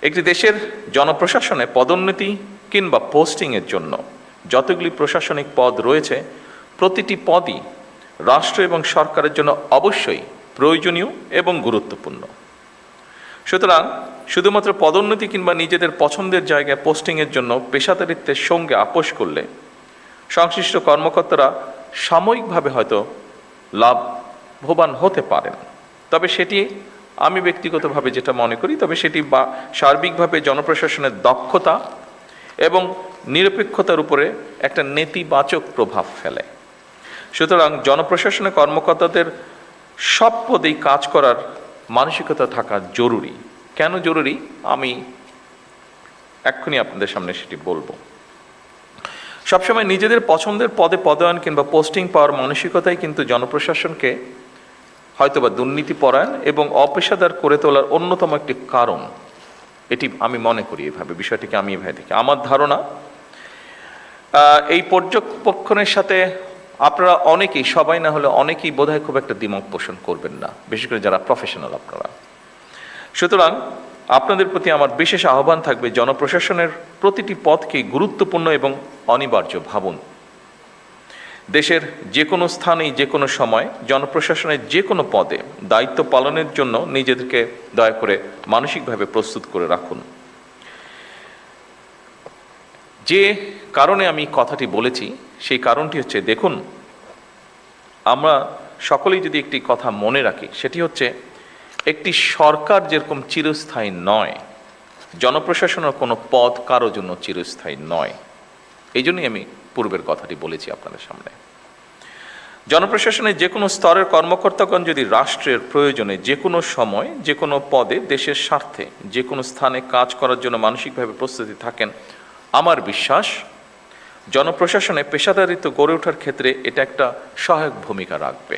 একটি দেশের জনপ্রশাসনে পদোন্নতি কিংবা পোস্টিংয়ের জন্য যতগুলি প্রশাসনিক পদ রয়েছে, প্রতিটি পদই রাষ্ট্র এবং সরকারের জন্য অবশ্যই প্রয়োজনীয় এবং গুরুত্বপূর্ণ। সুতরাং শুধুমাত্র পদোন্নতি কিংবা নিজেদের পছন্দের জায়গায় পোস্টিংয়ের জন্য পেশাদারিত্বের সঙ্গে আপোষ করলে সংশ্লিষ্ট কর্মকর্তারা সাময়িকভাবে হয়তো লাভবান হতে পারেন, তবে সেটি আমি ব্যক্তিগতভাবে যেটা মনে করি, তবে সেটি সার্বিকভাবে জনপ্রশাসনের দক্ষতা এবং নিরপেক্ষতার উপরে একটা নেতিবাচক প্রভাব ফেলে। সুতরাং জনপ্রশাসনের কর্মকর্তাদের সব পদেই কাজ করার মানসিকতা থাকা জরুরি। কেন জরুরি আমি এক্ষুনি আপনাদের সামনে সেটি বলবো। সবসময় নিজেদের পছন্দের পদে পদায়ন কিংবা পোস্টিং পাওয়ার মানসিকতাই কিন্তু জনপ্রশাসনকে হয়তোবা দুর্নীতিপরায়ণ এবং অপেশাদার করে তোলার অন্যতম একটি কারণ। এটি আমি মনে করি এভাবে, বিষয়টিকে আমি এভাবে দেখি। আমার ধারণা এই পর্যবেক্ষণের সাথে আপনারা অনেকেই, সবাই না হলে অনেকেই বোধহয় খুব একটা দ্বিমত পোষণ করবেন না, বিশেষ করে যারা প্রফেশনাল আপনারা। সুতরাং আপনাদের প্রতি আমার বিশেষ আহ্বান থাকবে, জনপ্রশাসনের প্রতিটি পদকে গুরুত্বপূর্ণ এবং অনিবার্য ভাবুন। দেশের যে কোনো স্থানেই যে কোনো সময় জনপ্রশাসনের যে কোনো পদে দায়িত্ব পালনের জন্য নিজেদেরকে দয়া করে মানসিকভাবে প্রস্তুত করে রাখুন। যে কারণে আমি কথাটি বলেছি সেই কারণটি হচ্ছে, দেখুন, আমরা সকলেই যদি একটি কথা মনে রাখি, সেটি হচ্ছে একটি সরকার যেরকম চিরস্থায়ী নয়, জনপ্রশাসনের কোনো পদ কারো জন্য চিরস্থায়ী নয়। এই জন্যই আমি পূর্বের কথাটি বলেছি আপনাদের সামনে। জনপ্রশাসনের যে কোনো স্তরের কর্মকর্তাগণ যদি রাষ্ট্রের প্রয়োজনে যে কোনো সময় যে কোনো পদে দেশের স্বার্থে যে কোনো স্থানে কাজ করার জন্য মানসিকভাবে প্রস্তুতি থাকেন, আমার বিশ্বাস জনপ্রশাসনে পেশাদারিত্ব গড়ে ওঠার ক্ষেত্রে এটা একটা সহায়ক ভূমিকা রাখবে।